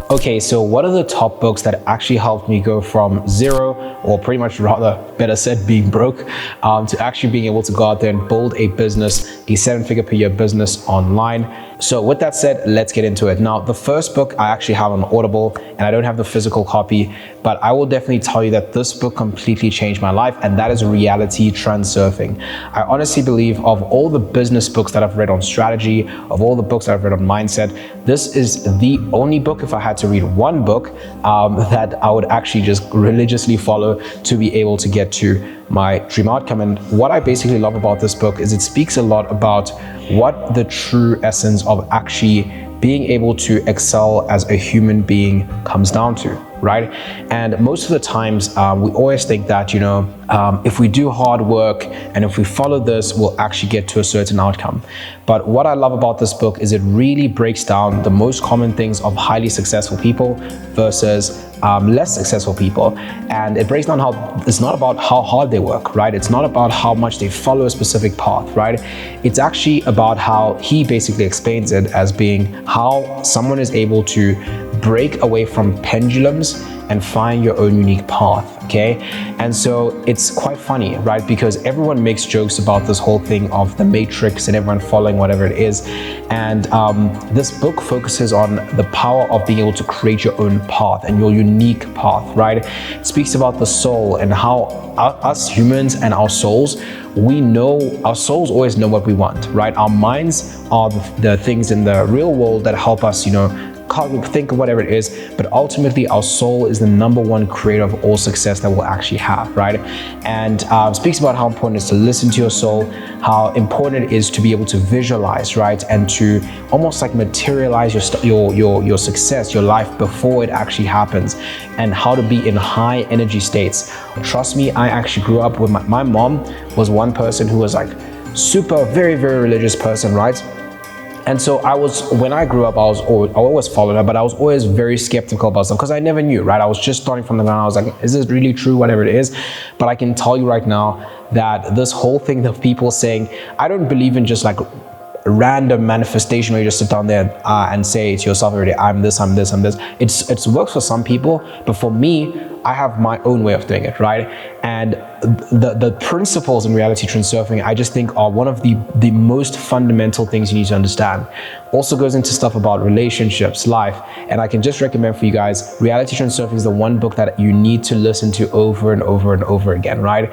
Okay, so what are the top books that actually helped me go from zero, or pretty much rather better said being broke, to actually being able to go out there and build a business, a 7-figure per year business online? So with that said, let's get into it. Now, the first book I actually have on Audible, and I don't have the physical copy, but I will definitely tell you that this book completely changed my life, and that is Reality Transurfing. I honestly believe of all the business books that I've read on strategy, of all the books that I've read on mindset, this is the only book, if I had to read one book, that I would actually just religiously follow to be able to get to my dream outcome. And what I basically love about this book is it speaks a lot about what the true essence of actually being able to excel as a human being comes down to, right? And most of the times we always think that, if we do hard work and if we follow this, we'll actually get to a certain outcome. But what I love about this book is it really breaks down the most common things of highly successful people versus less successful people. And it breaks down how it's not about how hard they work, right? It's not about how much they follow a specific path, right? It's actually about how he basically explains it as being how someone is able to break away from pendulums and find your own unique path, okay? And so it's quite funny, right? Because everyone makes jokes about this whole thing of the matrix and everyone following whatever it is. And this book focuses on the power of being able to create your own path and your unique path, right? It speaks about the soul and how us humans and our souls, our souls always know what we want, right? Our minds are the things in the real world that help us, think of whatever it is, but ultimately our soul is the #1 creator of all success that we'll actually have, right? And speaks about how important it is to listen to your soul, how important it is to be able to visualize, right? And to almost like materialize your success, your life before it actually happens, and how to be in high energy states. Trust me, I actually grew up with my mom was one person who was like super, very, very religious person, right? And so when I grew up, I always followed her, but I was always very skeptical about stuff because I never knew, right? I was just starting from the ground. I was like, is this really true? Whatever it is. But I can tell you right now that this whole thing of people saying, I don't believe in just like random manifestation where you just sit down there and say to yourself every day, I'm this, I'm this, I'm this. It works for some people, but for me, I have my own way of doing it, right? And the principles in Reality Transurfing, I just think are one of the most fundamental things you need to understand. Also goes into stuff about relationships, life, and I can just recommend for you guys, Reality Transurfing is the one book that you need to listen to over and over and over again, right?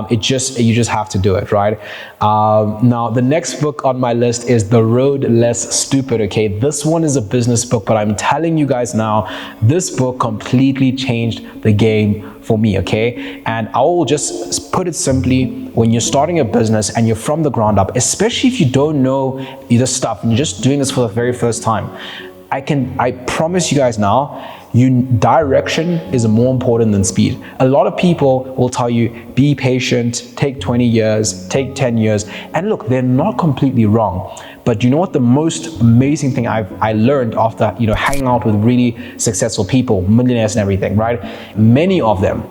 You just have to do it, right? Now, the next book on my list is The Road Less Stupid, okay? This one is a business book, but I'm telling you guys now, this book completely changed the game for me, okay? And I will just put it simply, when you're starting a business and you're from the ground up, especially if you don't know this stuff and you're just doing this for the very first time, I promise you guys now, direction is more important than speed. A lot of people will tell you, be patient, take 20 years, take 10 years. And look, they're not completely wrong. But you know what the most amazing thing I learned after hanging out with really successful people, millionaires and everything, right? Many of them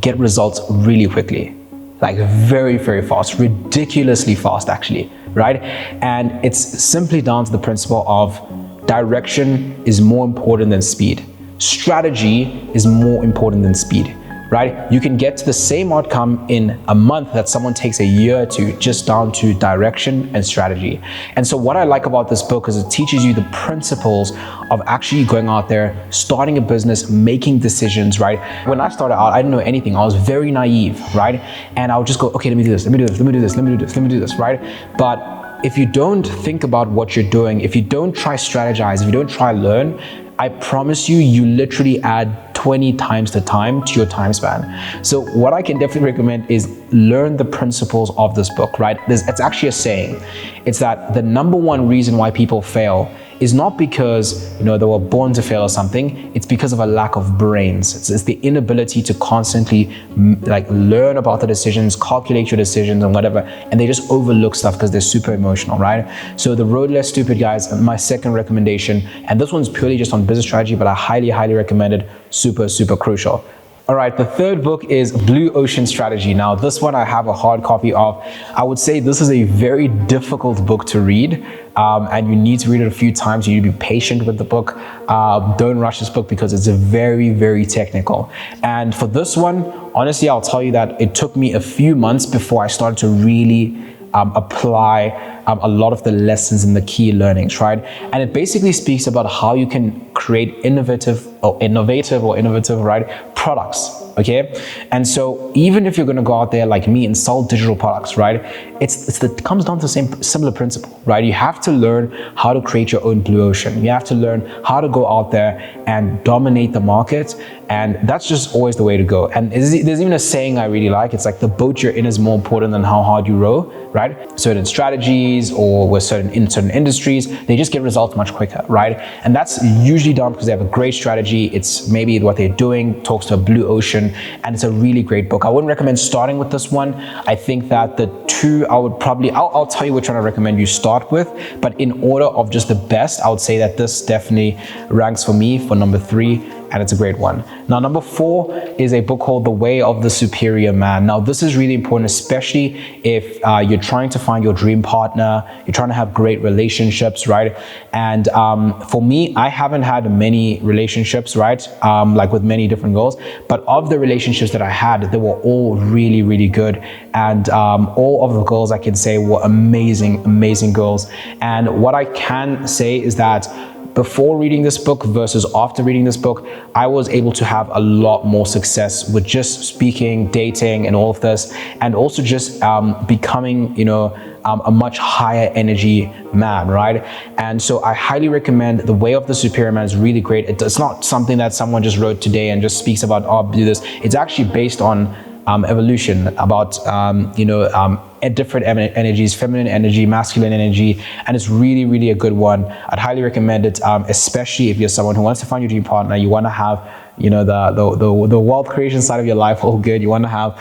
get results really quickly, like very, very fast, ridiculously fast actually, right? And it's simply down to the principle of direction is more important than speed. Strategy is more important than speed, right? You can get to the same outcome in a month that someone takes a year to, just down to direction and strategy. And so what I like about this book is it teaches you the principles of actually going out there, starting a business, making decisions, right? When I started out, I didn't know anything. I was very naive, right? And I would just go, okay, let me do this, let me do this, let me do this, let me do this, let me do this, right? But if you don't think about what you're doing, if you don't try strategize, if you don't try learn, I promise you, you literally add 20 times the time to your time span. So what I can definitely recommend is learn the principles of this book, right? It's actually a saying. It's that the #1 reason why people fail is not because they were born to fail or something. It's because of a lack of brains. It's the inability to constantly learn about the decisions, calculate your decisions and whatever, and they just overlook stuff because they're super emotional, right? So The Road Less Stupid, guys, my second recommendation, and this one's purely just on business strategy, but I highly, highly recommend it. Super, super crucial. All right, the third book is Blue Ocean Strategy. Now, this one I have a hard copy of. I would say this is a very difficult book to read, and you need to read it a few times. You need to be patient with the book. Don't rush this book because it's very, very technical. And for this one, honestly, I'll tell you that it took me a few months before I started to really apply a lot of the lessons and the key learnings, right? And it basically speaks about how you can create innovative, right, products, okay? And so even if you're gonna go out there like me and sell digital products, right, it comes down to the same similar principle, right? You have to learn how to create your own blue ocean. You have to learn how to go out there and dominate the market, and that's just always the way to go. And there's even a saying I really like. It's like the boat you're in is more important than how hard you row, right? Certain strategies or with certain industries, they just get results much quicker, right? And that's usually done because they have a great strategy. It's maybe what they're doing talks to a blue ocean, and it's a really great book. I wouldn't recommend starting with this one. I think that the two I'll tell you which one I recommend you start with, but in order of just the best, I would say that this definitely ranks for me for number 3, and it's a great one. Now, number 4 is a book called The Way of the Superior Man. Now, this is really important, especially if you're trying to find your dream partner, you're trying to have great relationships, right? And for me, I haven't had many relationships, right? Like with many different girls, but of the relationships that I had, they were all really, really good. And all of the girls I can say were amazing, amazing girls. And what I can say is that before reading this book versus after reading this book, I was able to have a lot more success with just speaking, dating, and all of this, and also just becoming, a much higher energy man, right? And so I highly recommend The Way of the Superior Man. Is really great. It's not something that someone just wrote today and just speaks about, oh, do this. It's actually based on evolution, about different energies, feminine energy, masculine energy, and it's really, really a good one. I'd highly recommend it, especially if you're someone who wants to find your dream partner. You want to have the wealth creation side of your life all good. You want to have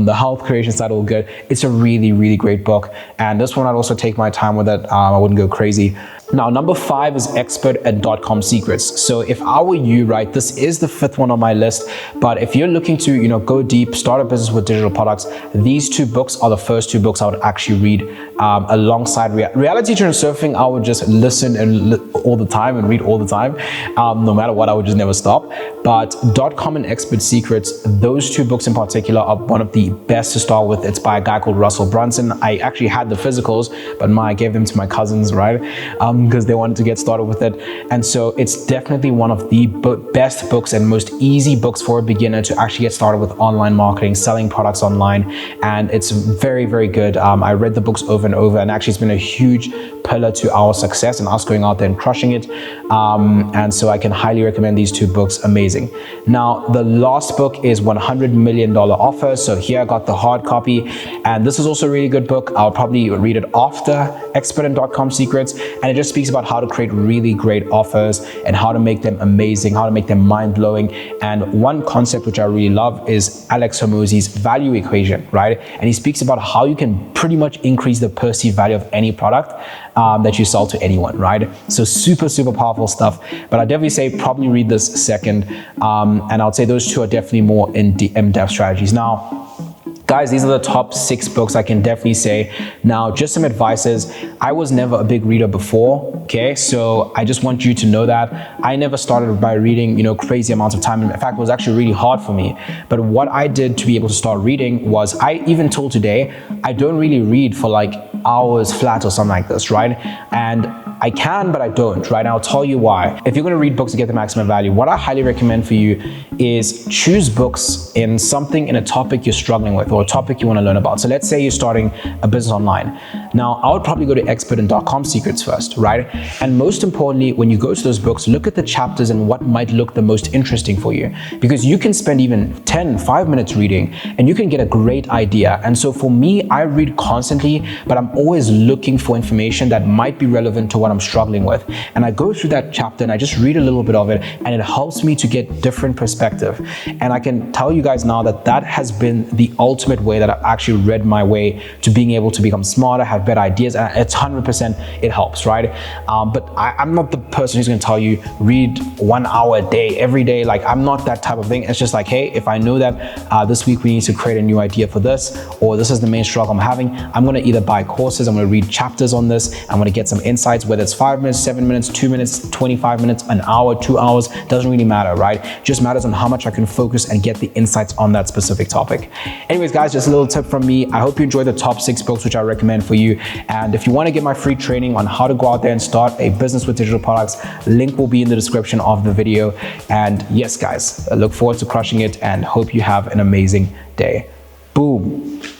the health creation side all good. It's a really, really great book, and this one I'd also take my time with it. I wouldn't go crazy. Now, number 5 is Expert at .com Secrets. So if I were you, right, this is the 5th one on my list, but if you're looking to, go deep, start a business with digital products, these 2 books are the first 2 books I would actually read alongside Reality Transurfing. I would just listen all the time and read all the time. No matter what, I would just never stop. But .com and Expert Secrets, those 2 books in particular are one of the best to start with. It's by a guy called Russell Brunson. I actually had the physicals, but I gave them to my cousins, right? Because they wanted to get started with it. And so it's definitely one of the best books and most easy books for a beginner to actually get started with online marketing, selling products online. And it's very, very good. I read the books over and over, and actually it's been a huge pillar to our success and us going out there and crushing it. And so I can highly recommend these 2 books. Amazing. Now, the last book is $100 Million Offer. So here I got the hard copy, and this is also a really good book. I'll probably read it after Expert and .com Secrets, and it just speaks about how to create really great offers and how to make them amazing, how to make them mind-blowing. And one concept which I really love is Alex Hormozi's value equation, right? And he speaks about how you can pretty much increase the perceived value of any product that you sell to anyone, right? So super, super powerful stuff. But I'd definitely say probably read this second. And I would say those 2 are definitely more in-depth strategies. Now, guys, these are the top 6 books I can definitely say. Now, just some advice is, I was never a big reader before, okay? So I just want you to know that I never started by reading, crazy amounts of time. In fact, it was actually really hard for me. But what I did to be able to start reading was, even till today, I don't really read for like hours flat or something like this, right? And I can, but I don't, right? And I'll tell you why. If you're gonna read books to get the maximum value, what I highly recommend for you is choose books in a topic you're struggling with or a topic you wanna learn about. So let's say you're starting a business online. Now, I would probably go to Expert and .com Secrets first, right? And most importantly, when you go to those books, look at the chapters and what might look the most interesting for you. Because you can spend even 5 minutes reading and you can get a great idea. And so for me, I read constantly, but I'm always looking for information that might be relevant to what I'm struggling with. And I go through that chapter and I just read a little bit of it, and it helps me to get different perspective. And I can tell you guys now that that has been the ultimate way that I've actually read my way to being able to become smarter, have have better ideas, and it's 100% it helps, right? But I'm not the person who's going to tell you read 1 hour a day every day. Like, I'm not that type of thing. It's just like, hey, if I know that this week we need to create a new idea for this, or this is the main struggle I'm having, I'm going to either buy courses, I'm going to read chapters on this, I'm going to get some insights, whether it's 5 minutes, 7 minutes, 2 minutes, 25 minutes, an hour, 2 hours, doesn't really matter, right? Just matters on how much I can focus and get the insights on that specific topic. Anyways, guys, just a little tip from me. I hope you enjoyed the top 6 books which I recommend for you. And if you want to get my free training on how to go out there and start a business with digital products, link will be in the description of the video. And yes, guys, I look forward to crushing it and hope you have an amazing day. Boom.